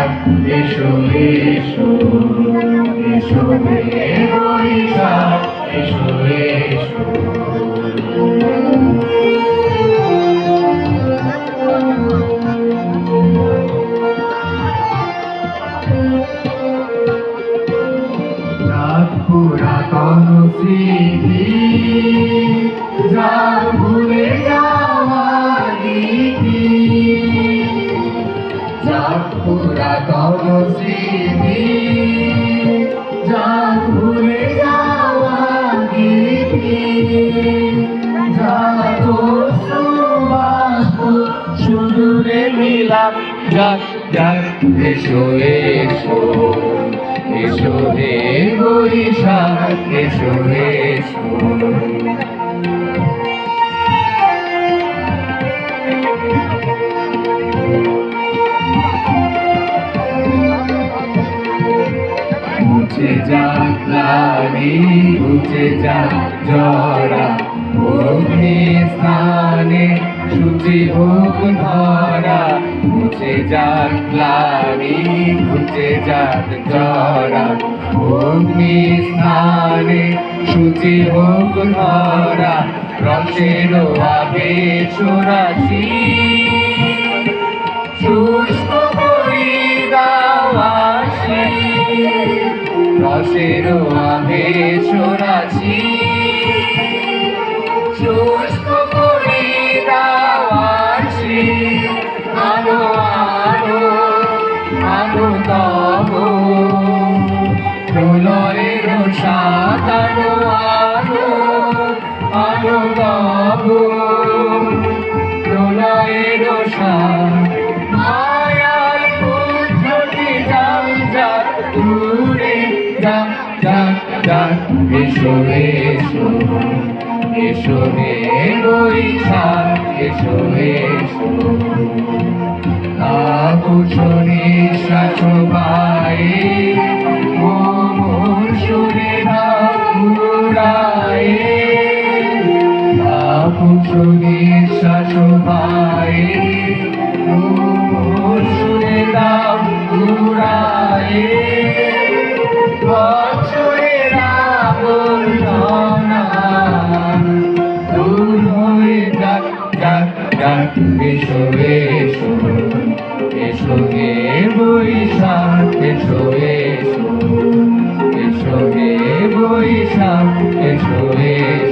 বৈশাখ এসো এসো এসো হে বৈশাখ এসো এসো পুরাতন স্মৃতি যা ভুলে যাওয়া গীতি যা পুরাতন স্মৃতি যা ভুলে যাওয়া গীতি যা তোর সুবাস সুদূরে মিলাপ যাক যাক এসো এসো এসো হে বৈশাখ এসো এসো মুছে যাক গ্লানি মুছে যাক জরা অগ্নি স্নানে শুচি হোক ধরা মুছে যাক গ্লানি মুছে যাক জরা অগ্নি স্নানে শুচি হোক ধরা রসের আবেশ রাশি শুষ্ক করি দাওয়াসি রসের আবেশ রাশি শুষ্ক করি দাওয়াসি আলো আলো আলো তব প্রলয়ের সাতানো আলো আলো তব প্রলয়ের মায়ার পুত্রটি যাও যাক দূরে যাক যাক যাক এসো এসো এসো হে বৈশাখ এসো এসো তাপুছনি শাশবায়ে মোর সুরে ঘুরায়ে তাপুছনি শাশবায়ে মোর সুরে ঘুরায়ে বছরের আবর্জনা দূর হয়ে যাক যাক যাক এসো এসো এসো হে বৈশাখ এসো এসো এসো হে বৈশাখ এসো এসো